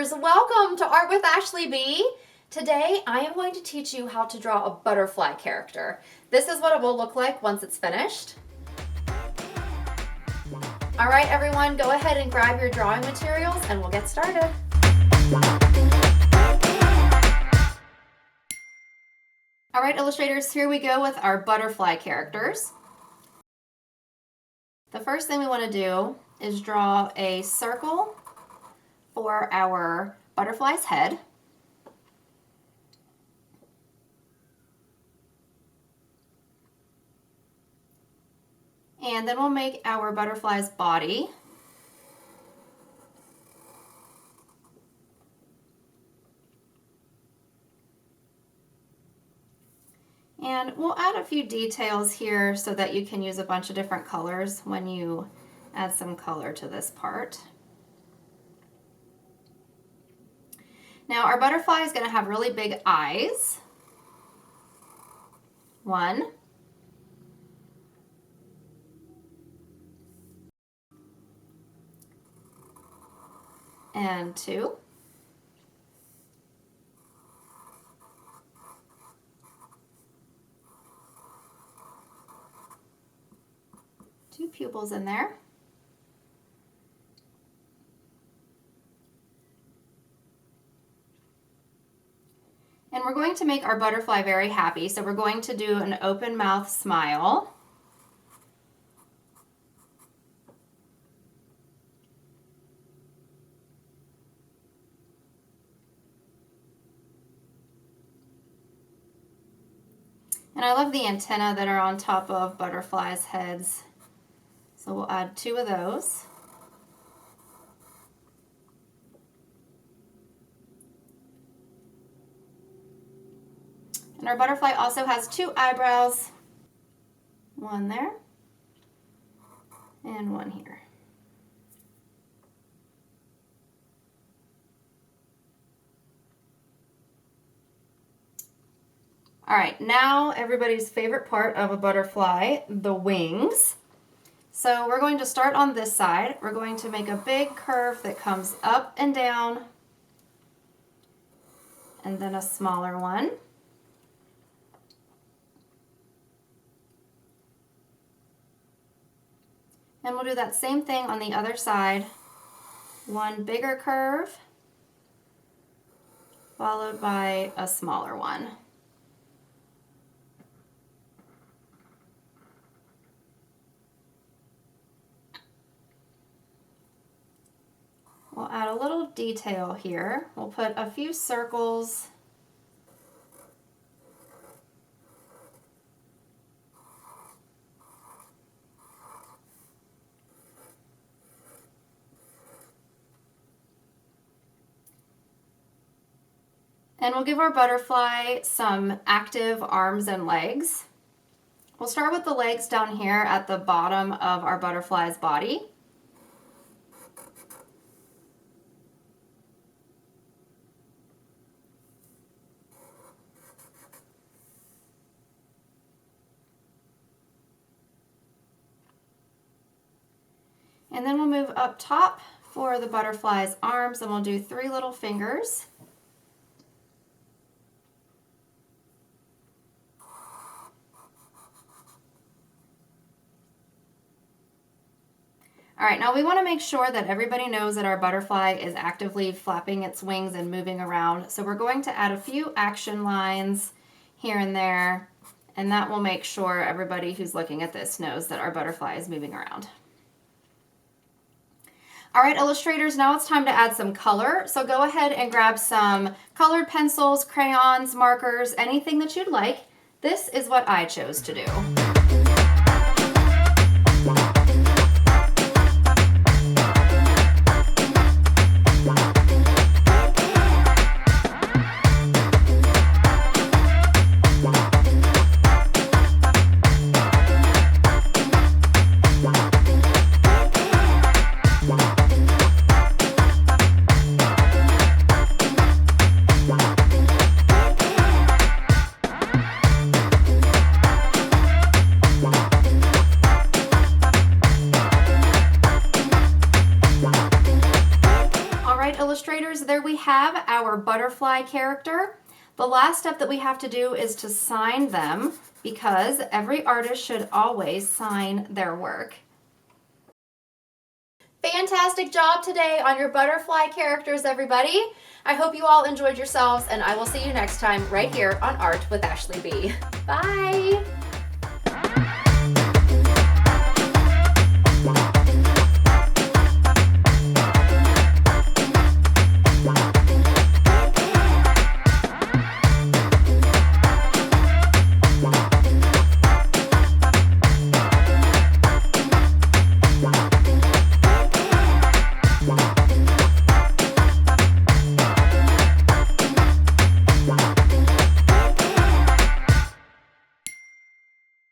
Illustrators, welcome to Art with Ashley B. Today I am going to teach you how to draw a butterfly character. This is what it will look like once it's finished. Alright everyone, go ahead and grab your drawing materials and we'll get started. Alright illustrators, here we go with our butterfly characters. The first thing we want to do is draw a circle for our butterfly's head. And then we'll make our butterfly's body. And we'll add a few details here so that you can use a bunch of different colors when you add some color to this part. Now our butterfly is going to have really big eyes. 1. And 2. Two pupils in there. And we're going to make our butterfly very happy, so we're going to do an open mouth smile. And I love the antennae that are on top of butterflies' heads, so we'll add 2 of those. And our butterfly also has 2 eyebrows, 1 there and 1 here. All right, now everybody's favorite part of a butterfly, the wings. So we're going to start on this side. We're going to make a big curve that comes up and down, and then a smaller one. And we'll do that same thing on the other side. One bigger curve, followed by a smaller one. We'll add a little detail here. We'll put a few circles . And we'll give our butterfly some active arms and legs. We'll start with the legs down here at the bottom of our butterfly's body. And then we'll move up top for the butterfly's arms, and we'll do 3 little fingers. All right, now we want to make sure that everybody knows that our butterfly is actively flapping its wings and moving around. So we're going to add a few action lines here and there, and that will make sure everybody who's looking at this knows that our butterfly is moving around. All right, illustrators, now it's time to add some color. So go ahead and grab some colored pencils, crayons, markers, anything that you'd like. This is what I chose to do. right, illustrators, there we have our butterfly character. The last step that we have to do is to sign them, because every artist should always sign their work. Fantastic job today on your butterfly characters, everybody. I hope you all enjoyed yourselves, and I will see you next time right here on Art with Ashley B. Bye!